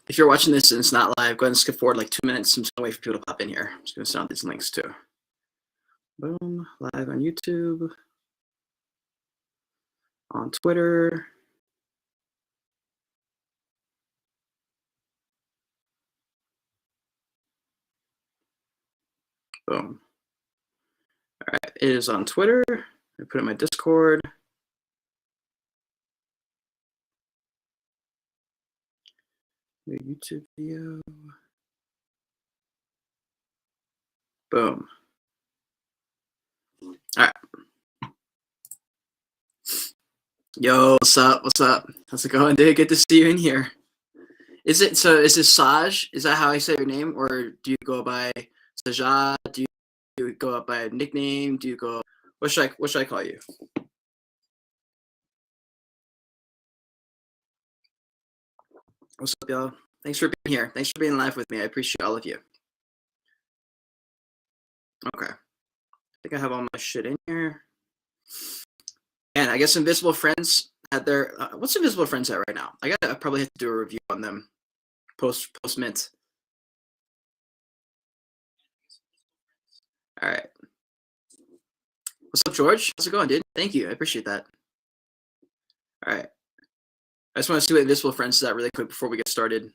if you're watching this and it's not live, go ahead and skip forward like 2 minutes. I'm just gonna wait for people to pop in here. I'm just gonna send out these links too. Boom, live on YouTube, on Twitter. Boom. All right, it is on Twitter. I put it in my Discord. The YouTube video. Boom. All right. Yo, what's up? What's up? How's it going, dude? Good to see you in here. Is this Saj? Is that how I say your name? Or do you go by Sajad? Do you go up by a nickname? Do you go, what should I call you? What's up, y'all? Thanks for being here. Thanks for being live with me. I appreciate all of you. Okay. I think I have all my shit in here. And I guess Invisible Friends had their, what's Invisible Friends at right now? I probably have to do a review on them post mint. All right. What's up, George? How's it going, dude? Thank you. I appreciate that. All right. I just want to see what Invisible Friends is at really quick before we get started.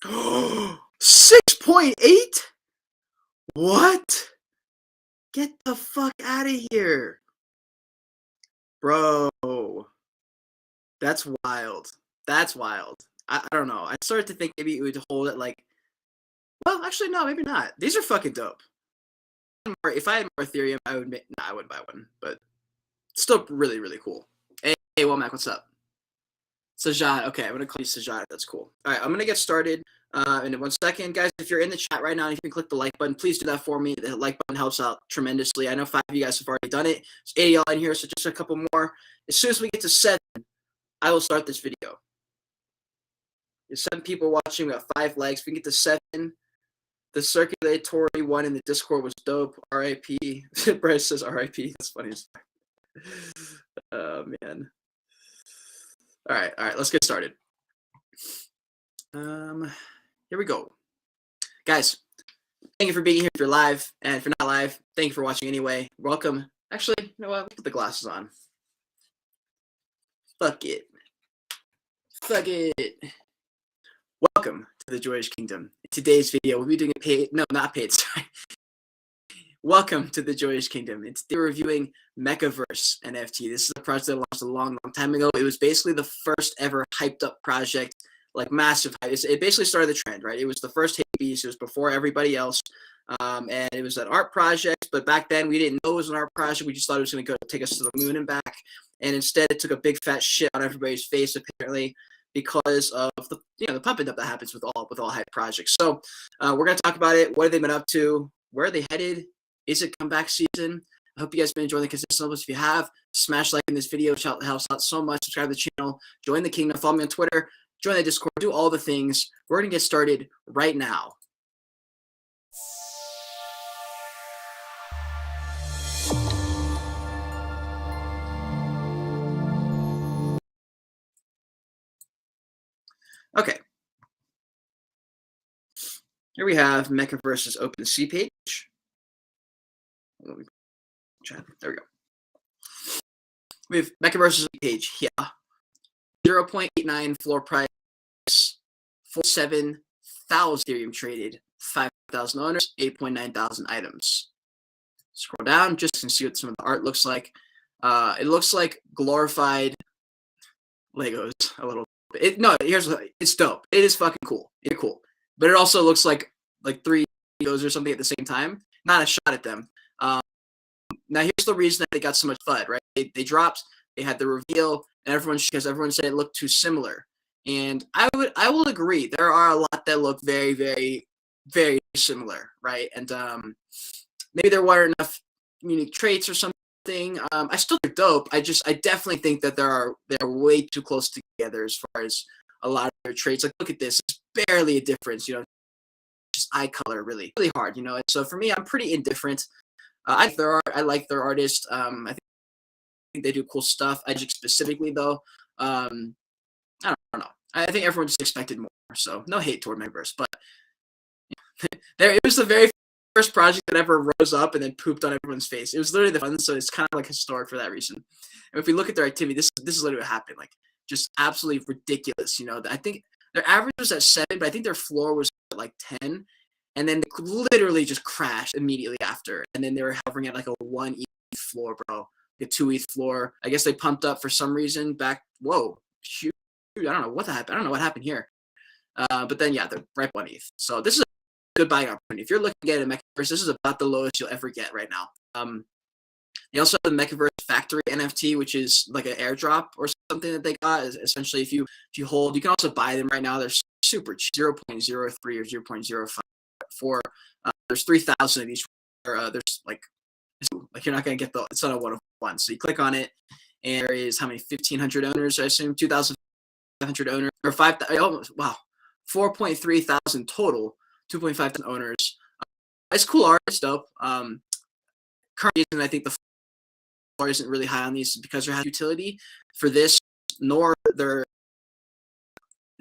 6.8? What? Get the fuck out of here. Bro. That's wild. That's wild. I don't know. I started to think maybe it would hold it like, well, actually, no, maybe not. These are fucking dope. If I had more Ethereum, I would I wouldn't buy one, but still really, really cool. Hey, Womack, what's up? Sajad. Okay, I'm going to call you Sajad. That's cool. All right, I'm going to get started in 1 second. Guys, if you're in the chat right now, if you can click the like button, please do that for me. The like button helps out tremendously. I know 5 of you guys have already done it. There's 80 y'all in here, so just a couple more. As soon as we get to 7, I will start this video. There's 7 people watching. We got 5 likes. If we get to 7, the circulatory one in the Discord was dope. RIP. Bryce says RIP. That's funny. Oh, man. All right, let's get started. Here we go. Guys, thank you for being here if you're live, and if you're not live, thank you for watching anyway. Welcome. Actually, you know what? We'll put the glasses on. Fuck it. Fuck it. Welcome to the Joyage Kingdom. In today's video, we'll be doing a paid, no, not paid, sorry. Welcome to the Joyage Kingdom. Today we're reviewing MekaVerse NFT. This is a project that launched a long time ago. It was basically the first ever hyped up project, like massive hype. It basically started the trend, right? It was the first beast. It was before everybody else. And it was an art project, but back then we didn't know it was an art project. We just thought it was going to go take us to the moon and back. And instead it took a big fat shit on everybody's face, apparently, because of the the pumping up that happens with all hype projects. So we're going to talk about it. What have they been up to? Where are they headed? Is it comeback season? I hope you guys have been enjoying the consistent levels. If you have, smash like in this video. It helps out so much. Subscribe to the channel. Join the kingdom. Follow me on Twitter. Join the Discord. Do all the things. We're going to get started right now. Okay. Here we have MekaVerse's OpenSea page. There we go. We have MekaVerse's page here. 0.89 floor price, 47,000 Ethereum traded, 5,000 owners, 8.9 thousand items. Scroll down just to see what some of the art looks like. It looks like glorified Legos a little bit. It's dope. It is fucking cool. It's cool. But it also looks like 3 Legos or something at the same time. Not a shot at them. Now here's the reason that they got so much FUD, right? They dropped, they had the reveal, and because everyone said it looked too similar. And I will agree. There are a lot that look very, very, very similar, right? And maybe there weren't enough unique traits or something. I still think they're dope. I definitely think that they're way too close together as far as a lot of their traits. Like, look at this. It's barely a difference, just eye color, really hard, And so for me, I'm pretty indifferent. I like their art. I like their artist. I think they do cool stuff. Specifically though, I don't know. I think everyone just expected more, so no hate toward MekaVerse, but it was the very first project that ever rose up and then pooped on everyone's face. It was literally the fun, so it's kind of like historic for that reason. And if we look at their activity, this is literally what happened. Like, just absolutely ridiculous. I think their average was at 7, but I think their floor was at like 10, and then they literally just crashed immediately after. And then they were hovering at like a 1 ETH floor, bro, a 2 ETH floor. I guess they pumped up for some reason back. Whoa, shoot, I don't know what happened. I don't know what happened here. But then yeah, they're right 1 ETH. So this is a good buying opportunity. If you're looking at a MekaVerse, this is about the lowest you'll ever get right now. They also have the MekaVerse Factory NFT, which is like an airdrop or something that they got. Essentially, if you hold, you can also buy them right now. They're super cheap, 0.03 or 0.054. There's 3,000 of each. There's like you're not gonna get it's not a 1 of 1. So you click on it, and there is how many 1,500 owners? I assume 2,500 owners or 5. Oh wow, 4.3 thousand total. 2.5 thousand owners. It's cool art, it's dope. Currently, I think the floor isn't really high on these because there has utility for this, nor their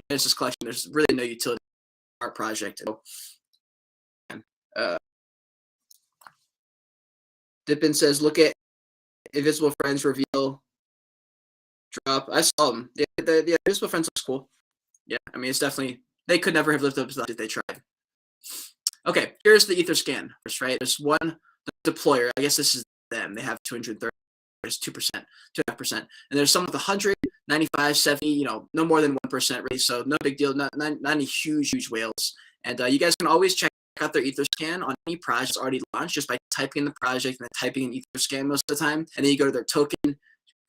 Genesis collection. There's really no utility art project. Dippin says, "Look at Invisible Friends reveal drop." I saw them. Yeah, the Invisible Friends looks cool. Yeah, I mean, it's definitely, they could never have lived up to that if they tried. Okay, here's the Etherscan, right? There's one deployer. I guess this is them. They have 230. There's 2%, 2.5%. And there's some with 100, 95, 70, no more than 1% rate. So no big deal, not any huge whales. And you guys can always check out their Etherscan on any project already launched just by typing in the project and then typing in Etherscan most of the time. And then you go to their token,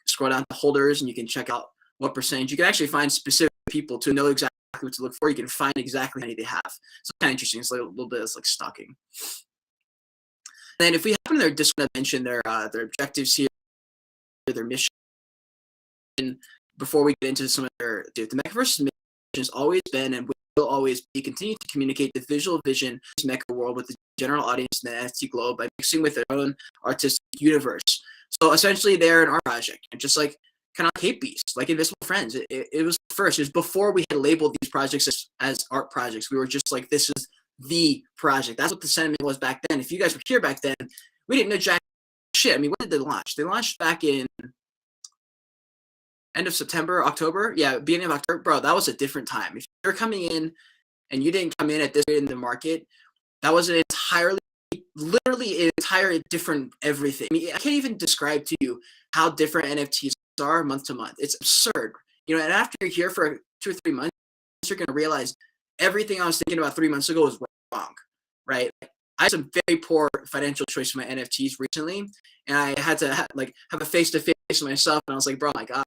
scroll down to holders, and you can check out what percentage. You can actually find specific people to know exactly what to look for. You can find exactly how many they have. So it's kind of interesting. It's like a little bit of like stalking. And then if we happen to their Discord, I mentioned their objectives here, their mission. Before we get into some of the MekaVerse's mission has always been and will always be continue to communicate the visual vision of the Mecha world with the general audience in the NFT globe by mixing with their own artistic universe. So essentially, they're an art project, and just like kind of Hate Beast, like Invisible Friends. It was first. It was before we had labeled these projects as art projects. We were just like, this is the project. That's what the sentiment was back then. If you guys were here back then, we didn't know jack shit. I mean, when did they launch? They launched back in end of September, October. Yeah, beginning of October. Bro, that was a different time. If you're coming in and you didn't come in at this in the market, that was literally an entire different everything. I mean, I can't even describe to you how different NFTs are month to month. It's absurd. And after you're here for 2 or 3 months, you're going to realize everything I was thinking about 3 months ago was wrong, right? I had some very poor financial choice for my NFTs recently, and I had to have a face-to-face with myself, and I was like, bro, my God,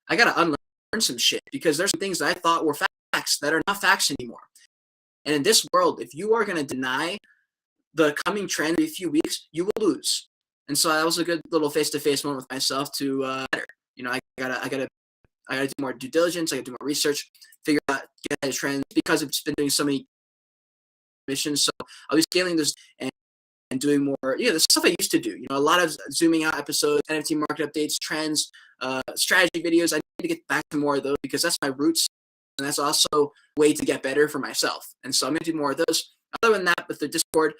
I got to unlearn some shit because there's some things that I thought were facts that are not facts anymore. And in this world, if you are going to deny the coming trend in a few weeks, you will lose. And so that was a good little face-to-face moment with myself to better. I gotta do more due diligence. I gotta do more research, figure out, get ahead of trends because I've been doing so many missions. So I'll be scaling this and doing more, the stuff I used to do. A lot of zooming out episodes, NFT market updates, trends, strategy videos. I need to get back to more of those because that's my roots, and that's also a way to get better for myself. And so I'm gonna do more of those. Other than that, with the Discord,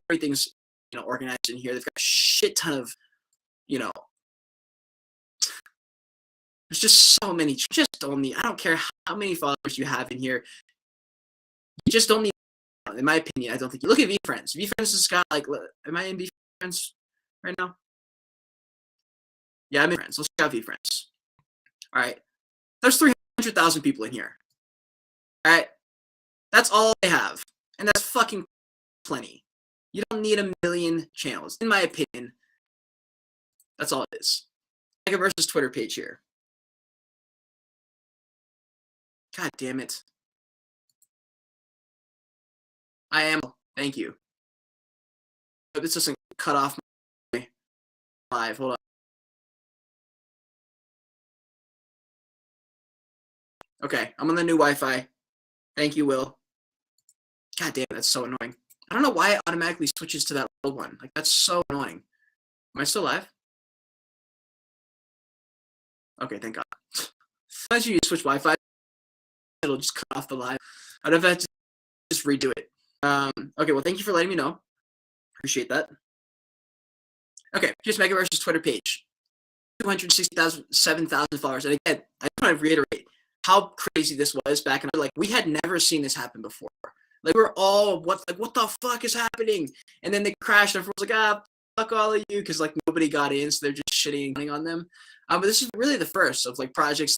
everything's organized in here. They've got a shit ton of, there's just so many. I don't care how many followers you have in here. You just don't need, in my opinion, I don't think. You look at VFriends. VFriends has got am I in VFriends right now? Yeah, I'm in Friends. Let's check out VFriends. All right. There's 300,000 people in here. All right. That's all they have. And that's fucking plenty. You don't need a million channels. In my opinion, that's all it is. MekaVerse's Twitter page here. God damn it. I am. Thank you. But this doesn't cut off my live. Hold on. Okay, I'm on the new Wi-Fi. Thank you, Will. God damn, that's so annoying. I don't know why it automatically switches to that old one. That's so annoying. Am I still live? Okay, thank God. Sometimes you switch Wi-Fi, it'll just cut off the live. I'd have to just redo it. Okay, well, thank you for letting me know. Appreciate that. Okay, here's Mechaverse's Twitter page. 267,000 followers. And again, I just want to reiterate how crazy this was back in, like, we had never seen this happen before. Like, we're all, what the fuck is happening? And then they crashed, and everyone's like, fuck all of you, because, like, nobody got in, so they're just shitting on them. But this is really the first of, like, projects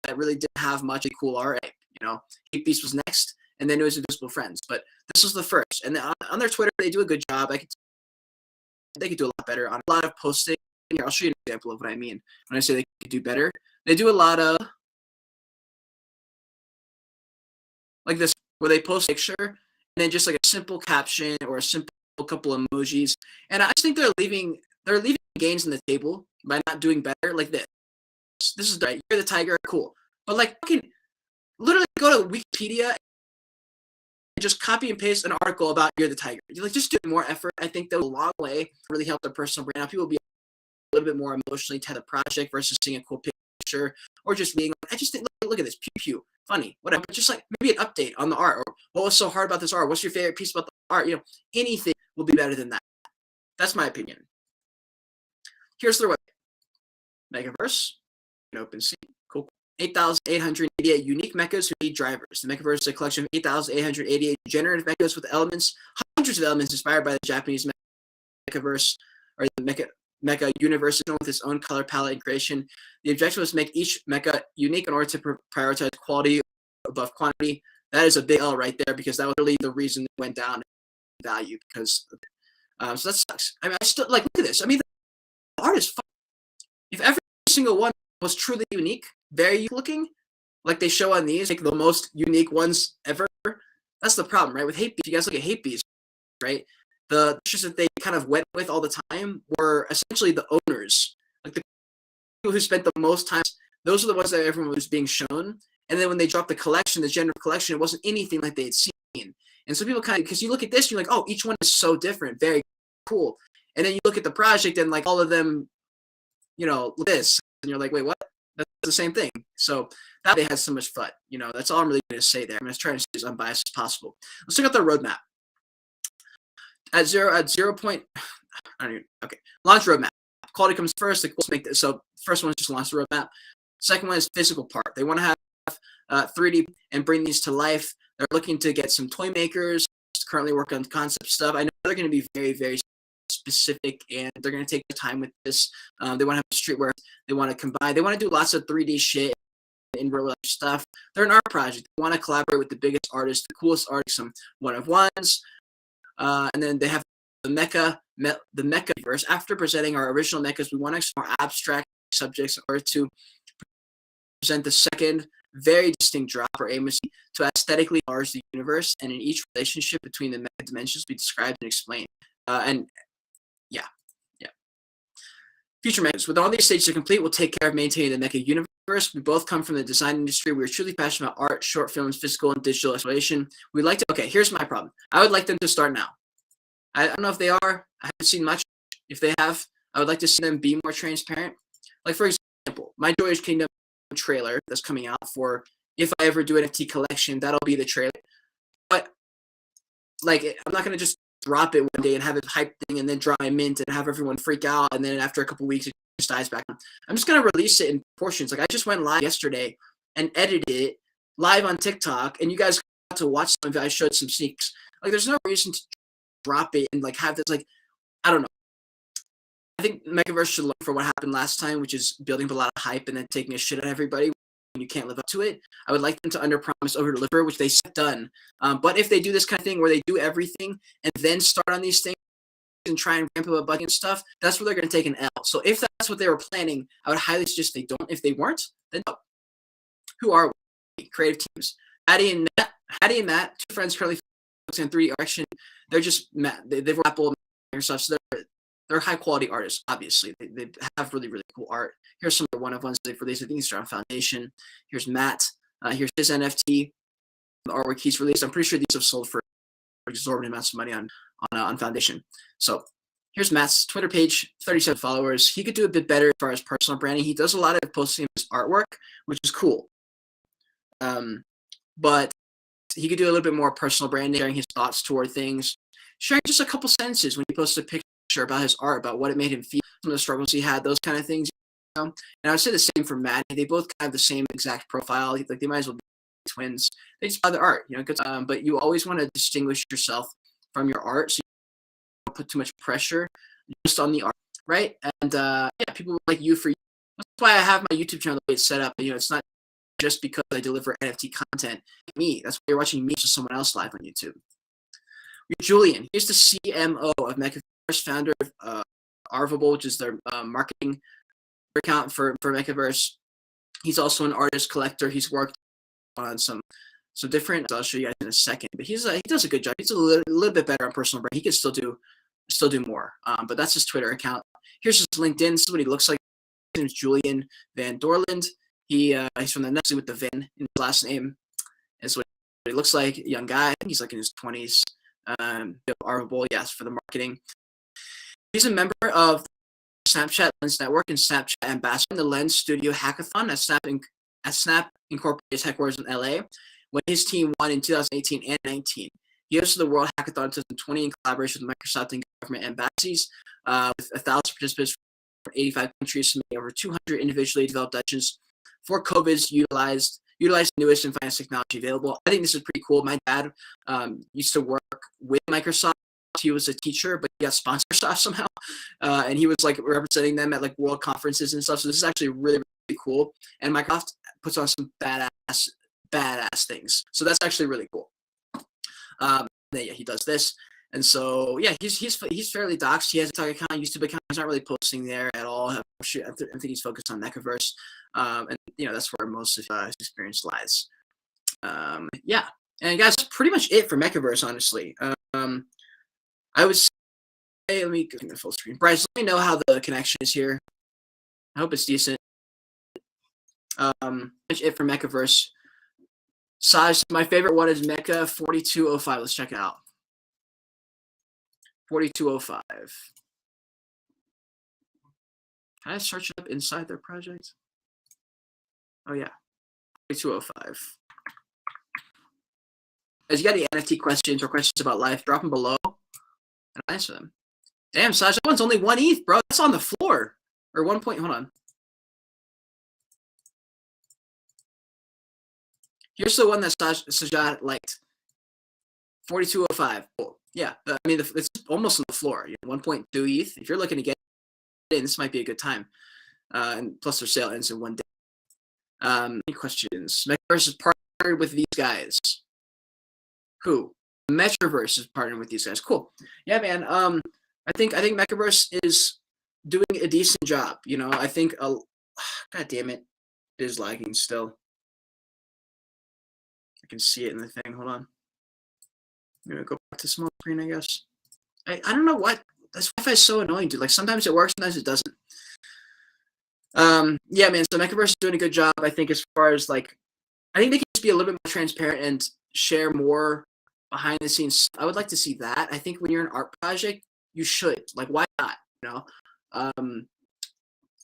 that really didn't have much of cool art. You know, Hate Beast was next, and then it was Invisible Friends. But this was the first. And on their Twitter, they do a good job. They could do a lot better on a lot of posting. Here, I'll show you an example of what I mean when I say they could do better. They do a lot of like this, where they post a picture and then just like a simple caption or a simple couple emojis. And I just think they're leaving gains on the table by not doing better like this. This is right. You're the tiger, cool. But like, fucking literally go to Wikipedia and just copy and paste an article about You're the Tiger. You like just do more effort. I think that will a long way really help their personal brand. Now people will be a little bit more emotionally to the project versus seeing a cool picture or just reading. I just think, look at this, pew pew, funny, whatever. Just like maybe an update on the art, or what was so hard about this art? What's your favorite piece about the art? You know, anything will be better than that. That's my opinion. Here's their website, MekaVerse, OpenSea, cool. 8,888 unique mechas who need drivers. The Mechaverse is a collection of 8,888 generative mechas with elements, hundreds of elements inspired by the Japanese Mechaverse, or the Mecha universe with its own color palette and creation. The objective was to make each mecha unique in order to prioritize quality above quantity. That is a big L right there, because that was really the reason it went down in value. Because so that sucks. I mean, I still like, look at this. I mean, the art is fun. If every single one was truly unique, very unique looking, like they show on these, like the most unique ones ever, that's the problem, right? With Hate Beast, you guys look at Hate Beast, right? The pictures that they kind of went with all the time were essentially the owners, like the people who spent the most time. Those are the ones that everyone was being shown. And then when they dropped the collection, the general collection, it wasn't anything like they had seen. And so people kind of, because you look at this, you're like, oh, each one is so different, very cool. And then you look at the project and like all of them, you know, this, and you're like, wait, what? That's the same thing. So that they had so much fun. You know, that's all I'm really going to say there. I'm going to try to stay as unbiased as possible. Let's look at their roadmap. At 0 point, I don't even, okay. Launch roadmap. Quality comes first. So first one is just launch the roadmap. Second one is physical part. They want to have 3D and bring these to life. They're looking to get some toy makers. Currently working on concept stuff. I know they're going to be very, very specific, and they're going to take their time with this. They want to have streetwear. They want to combine. They want to do lots of 3D shit in real life stuff. They're an art project. They want to collaborate with the biggest artists, the coolest artists, some one-of-ones. And then they have the MekaVerse. After presenting our original mechas, we want to explore abstract subjects in order to present the second very distinct drop. Our aim is to aesthetically enlarge the universe, and in each relationship between the mecha dimensions be described and explained. And yeah. Future mechas. With all these stages complete, we'll take care of maintaining the mecha universe. We both come from the design industry. We're truly passionate about art, short films, physical and digital exploration. We'd like to, okay, here's my problem. I would like them to start now. I don't know if they are. I haven't seen much. If they have, I would like to see them be more transparent. Like, for example, my Joyage Kingdom trailer that's coming out for, if I ever do an NFT collection, that'll be the trailer. But, like, I'm not going to just drop it one day and have it hype thing and then draw a mint and have everyone freak out, and then after a couple weeks it just dies back. I'm just going to release it in portions. Like, I just went live yesterday and edited it live on TikTok, and you guys got to watch some of it. I showed some sneaks. Like, there's no reason to drop it and like have this, like, I don't know. I think Mechaverse should learn from what happened last time, which is building up a lot of hype and then taking a shit on everybody when you can't live up to it. I would like them to underpromise, overdeliver, which they said done. But if they do this kind of thing where they do everything and then start on these things and try and ramp up a bug and stuff, that's where they're going to take an L. So if that's what they were planning, I would highly suggest they don't. If they weren't, then no. Who are we? Creative teams. Hattie and Matt, two friends currently focusing on 3D action. They're just they've Apple and stuff, so they're high quality artists. Obviously, they have really, really cool art. Here's some of the one-of-ones they've released. I think these are on Foundation. Here's Matt. Here's his NFT, the artwork he's released. I'm pretty sure these have sold for exorbitant amounts of money on Foundation. So Here's Matt's Twitter page, 37 followers. He could do a bit better as far as personal branding. He does a lot of posting of his artwork, which is cool. But he could do a little bit more personal branding, sharing his thoughts toward things, sharing just a couple sentences when he posts a picture about his art, about what it made him feel, some of the struggles he had, those kind of things. You know? And I would say the same for Matt. They both have the same exact profile. Like they might as well be twins. They just have the art, you know. But you always want to distinguish yourself from your art, so you don't put too much pressure just on the art, right? And yeah, people like you for you. That's why I have my YouTube channel the way it's set up. You know, it's not just because I deliver NFT content. Me, that's why you're watching me, just someone else live on YouTube. Julian, he's the CMO of MekaVerse, founder of Arvable, which is their marketing account for MekaVerse. He's also an artist collector. He's worked on some different. I'll show you guys in a second. But he does a good job. He's a little bit better on personal brand. He could still do more. But that's his Twitter account. Here's his LinkedIn. This is what he looks like. His name is Julian Van Dorland. He's from the Netherlands with the Van in his last name. Is what he looks like. A young guy. I think he's like in his 20s. Arvable, yes, for the marketing. He's a member of Snapchat Lens Network and Snapchat ambassador in the Lens Studio Hackathon at Snap Incorporated's headquarters in LA, when his team won in 2018 and 19. He hosted the World Hackathon in 2020 in collaboration with Microsoft and government embassies, with 1,000 participants from 85 countries submitting over 200 individually developed sessions for COVID's utilized the newest and finest technology available. I think this is pretty cool. My dad used to work with Microsoft. He was a teacher, but he got sponsorship somehow, and he was like representing them at like world conferences and stuff. So this is actually really, really cool. And Microsoft puts on some badass things. So that's actually really cool. Yeah, he does this. And so, yeah, he's fairly doxed. He has a TikTok account, YouTube account. He's not really posting there at all. I think he's focused on Mechaverse, and you know that's where most of his experience lies. Yeah, and guys, that's pretty much it for Mechaverse. Honestly, I would say, let me go to the full screen. Bryce, let me know how the connection is here. I hope it's decent. That's it for Mechaverse. Size, my favorite one is Mecha 4205. Let's check it out. 4205. Can I search it up inside their project? Oh yeah, 4205. Guys, you got any NFT questions or questions about life? Drop them below, and I'll answer them. Damn, Saj, that one's only 1 ETH, bro. That's on the floor. Or 1 point. Hold on. Here's the one that Sajad liked. 4205. Cool. Yeah, I mean, it's almost on the floor. 1.2 ETH. If you're looking to get in, this might be a good time. And plus, their sale ends in 1 day. Any questions? Mechaverse is partnered with these guys. Who? Mechaverse is partnering with these guys. Cool. Yeah, man. I think Mechaverse is doing a decent job. You know, I think. God damn it, it is lagging still. I can see it in the thing. Hold on. I'm gonna go back to small screen, I guess. I don't know what. This Wi-Fi is so annoying, dude. Like sometimes it works, sometimes it doesn't. Yeah, man. So Mechaverse is doing a good job. I think as far as like, I think they can just be a little bit more transparent and share more behind the scenes. I would like to see that. I think when you're an art project, you should. Like, why not? You know.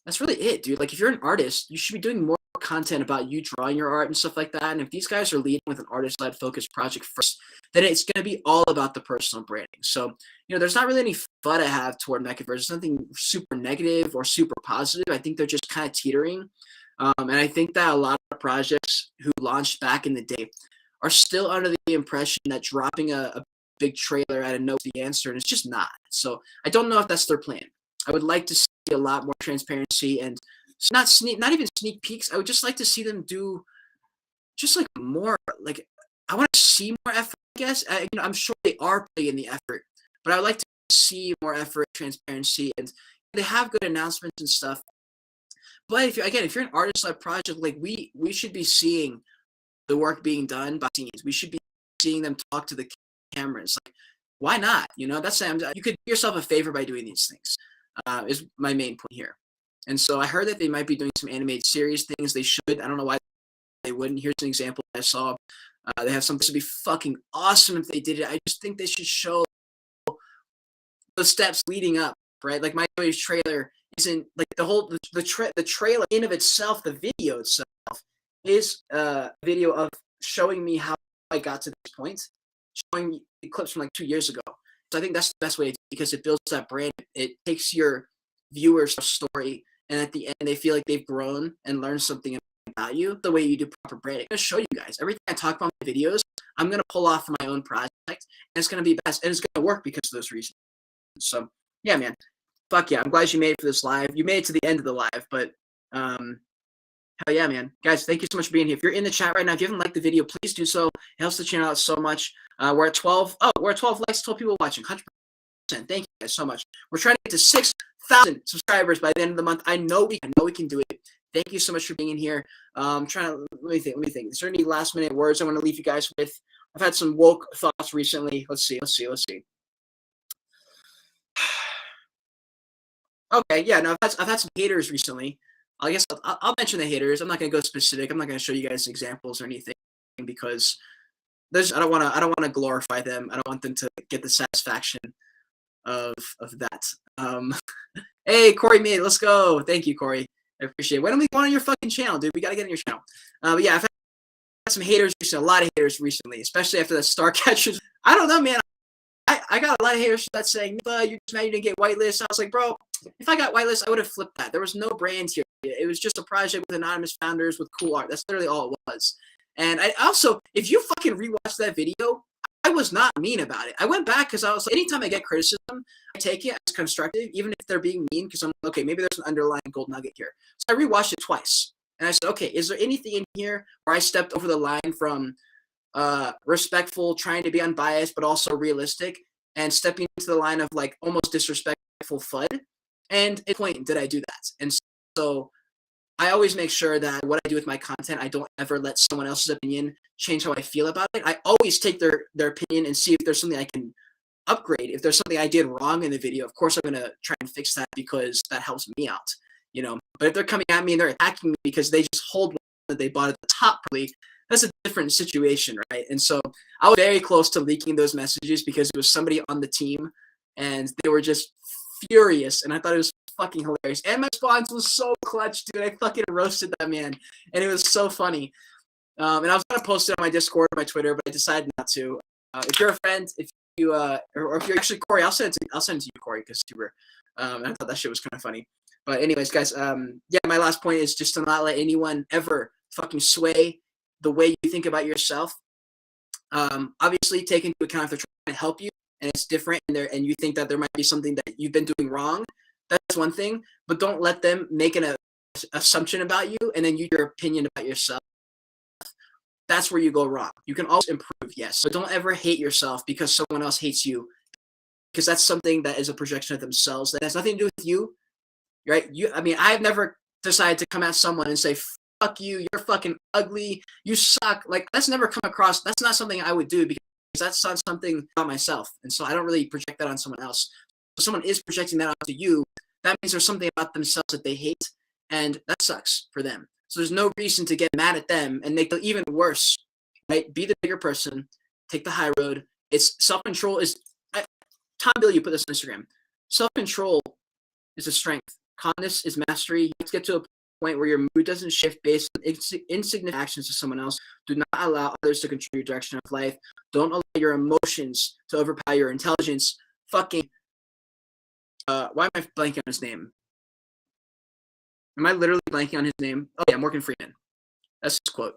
That's really it, dude. Like, if you're an artist, you should be doing more content about you drawing your art and stuff like that. And if these guys are leading with an artist-led focused project first, then it's going to be all about the personal branding. So, you know, there's not really any fun I have toward Mechaverse. There's nothing super negative or super positive. I think they're just kind of teetering. And I think that a lot of projects who launched back in the day are still under the impression that dropping a big trailer out of nowhere is the answer, and it's just not. So I don't know if that's their plan. I would like to see a lot more transparency and not even sneak peeks. I would just like to see them do just like more. Like, I want to see more effort, I guess. I'm sure they are putting in the effort, but I would like to see more effort, transparency, and they have good announcements and stuff. But if you're an artist-led project, like we should be seeing the work being done by scenes. We should be seeing them talk to the cameras. Like, why not? You know, you could do yourself a favor by doing these things. Is my main point here. And so I heard that they might be doing some animated series things. They should. I don't know why they wouldn't. Here's an example I saw. They have something to be fucking awesome if they did it. I just think they should show the steps leading up right? Like my Joyage trailer isn't like the trailer in of itself, the video itself is a video of showing me how I got to this point, showing me clips from like 2 years ago. So I think that's the best way because it builds that brand. It takes your viewers' story, and at the end they feel like they've grown and learned something about you the way you do proper branding. I'm going to show you guys everything I talk about in my videos. I'm going to pull off for my own project, and it's going to be best, and it's going to work because of those reasons. So yeah, man, fuck yeah, I'm glad you made it for this live. You made it to the end of the live, but hell yeah, man. Guys, thank you so much for being here. If you're in the chat right now, if you haven't liked the video, please do so. It helps the channel out so much. We're at 12. Oh, we're at 12 likes, 12 people watching. 100%. Thank you guys so much. We're trying to get to 6,000 subscribers by the end of the month. I know we can do it. Thank you so much for being in here. I'm trying to let me think. Is there any last minute words I want to leave you guys with? I've had some woke thoughts recently. Let's see. Okay, yeah, no, I've had some haters recently. I guess I'll mention the haters. I'm not gonna go specific. I'm not gonna show you guys examples or anything because I don't want to glorify them. I don't want them to get the satisfaction of that. Hey, Corey made it. Let's go. Thank you, Corey. I appreciate it. Why don't we go on your fucking channel, dude? We gotta get on your channel. But yeah, I've had some haters recently, a lot of haters recently, especially after the Star Catchers. I don't know, man. I got a lot of haters that saying, you're just mad you didn't get whitelist. I was like, bro, if I got whitelist, I would have flipped that. There was no brand here. It was just a project with anonymous founders with cool art. That's literally all it was. And I also, if you fucking rewatch that video, I was not mean about it. I went back because I was like, anytime I get criticism, I take it as constructive, even if they're being mean, because I'm like, okay, maybe there's an underlying gold nugget here. So I rewatched it twice. And I said, okay, is there anything in here where I stepped over the line from respectful, trying to be unbiased, but also realistic, and stepping into the line of like almost disrespectful FUD? And at a point did I do that. And so I always make sure that what I do with my content, I don't ever let someone else's opinion change how I feel about it. I always take their opinion and see if there's something I can upgrade. If there's something I did wrong in the video, of course I'm going to try and fix that because that helps me out, you know. But if they're coming at me and they're attacking me because they just hold one that they bought at the top, that's a different situation, right? And so I was very close to leaking those messages because it was somebody on the team and they were just furious, and I thought it was fucking hilarious. And my response was so clutch, dude. I fucking roasted that man, and it was so funny. And I was gonna post it on my Discord or my Twitter, but I decided not to. If you're a friend, if you or if you're actually Corey, I'll send it to you, Corey, because you were. I thought that shit was kind of funny. But anyways, guys, yeah, my last point is just to not let anyone ever fucking sway the way you think about yourself. Obviously, take into account if they're trying to help you and it's different, and you think that there might be something that you've been doing wrong. That's one thing, but don't let them make an assumption about you and then your opinion about yourself. That's where you go wrong. You can always improve, yes, but don't ever hate yourself because someone else hates you, because that's something that is a projection of themselves that has nothing to do with you, right? I mean, I've never decided to come at someone and say, fuck you, you're fucking ugly, you suck. Like, that's never come across. That's not something I would do because that's not something about myself. And so I don't really project that on someone else. If someone is projecting that onto you, that means there's something about themselves that they hate, and that sucks for them. So there's no reason to get mad at them and make it even worse, right? Be the bigger person, take the high road. It's self-control is, Tom Billy, you put this on Instagram. Self-control is a strength. Calmness is mastery. You have to get to a point where your mood doesn't shift based on insignificant actions to someone else. Do not allow others to control your direction of life. Don't allow your emotions to overpower your intelligence. Fucking why am I blanking on his name? Am I literally blanking on his name? Oh yeah, Morgan Freeman. That's his quote.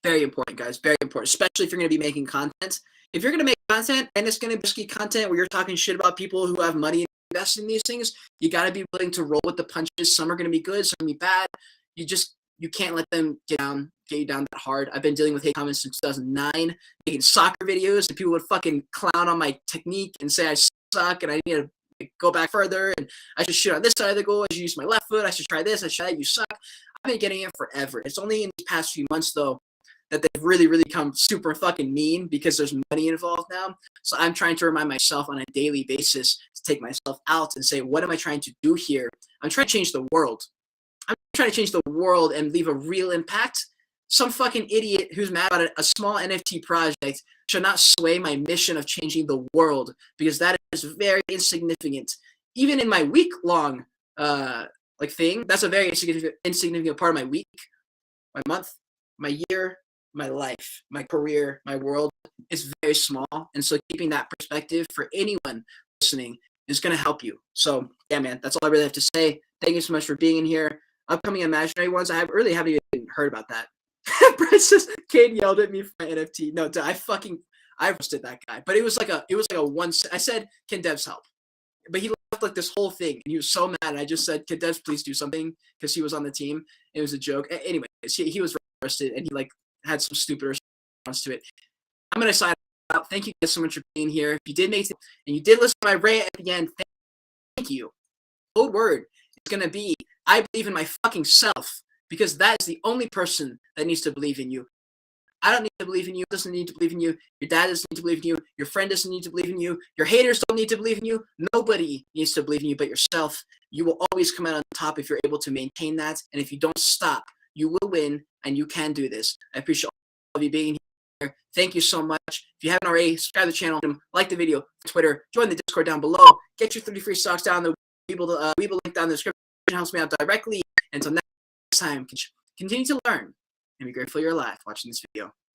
Very important, guys. Very important, especially if you're going to be making content. If you're going to make content and it's going to be content where you're talking shit about people who have money and invest in these things, you got to be willing to roll with the punches. Some are going to be good, some are going to be bad. You can't let them get you down that hard. I've been dealing with hate comments since 2009, making soccer videos, and people would fucking clown on my technique and say I suck and I need to go back further, and I should shoot on this side of the goal, I should use my left foot, I should try this, I should try that, you suck. I've been getting it forever. It's only in these past few months, though, that they've really become super fucking mean because there's money involved now. So I'm trying to remind myself on a daily basis to take myself out and say, what am I trying to do here? I'm trying to change the world. I'm trying to change the world and leave a real impact. Some fucking idiot who's mad about a small NFT project should not sway my mission of changing the world, because that is very insignificant. even in my week-long like thing, that's a very insignificant part of my week, my month, my year, my life, my career, my world is very small. And so keeping that perspective for anyone listening is going to help you. So yeah, man, that's all I really have to say. Thank you so much for being in here. Upcoming imaginary ones, I really haven't even heard about that. Brett says, Kane yelled at me for my NFT. No, I roasted that guy. But it was like a one. I said, can devs help? But he left like this whole thing, and he was so mad. And I just said, can devs please do something? Because he was on the team. It was a joke. Anyways, he was roasted, and he like had some stupid response to it. I'm gonna sign out. Thank you guys so much for being here. If you did make it and you did listen to my rant at the end, thank you. Code word is gonna be, I believe in my fucking self, because that is the only person that needs to believe in you. I don't need to believe in you. Doesn't need to believe in you. Your dad doesn't need to believe in you. Your friend doesn't need to believe in you. Your haters don't need to believe in you. Nobody needs to believe in you but yourself. You will always come out on top if you're able to maintain that. And if you don't stop, you will win, and you can do this. I appreciate all of you being here. Thank you so much. If you haven't already, subscribe to the channel, like the video, Twitter, join the Discord down below. Get your 30 free stocks down the Weeble link down in the description. It helps me out directly. Until next time, continue to learn and be grateful you're alive watching this video.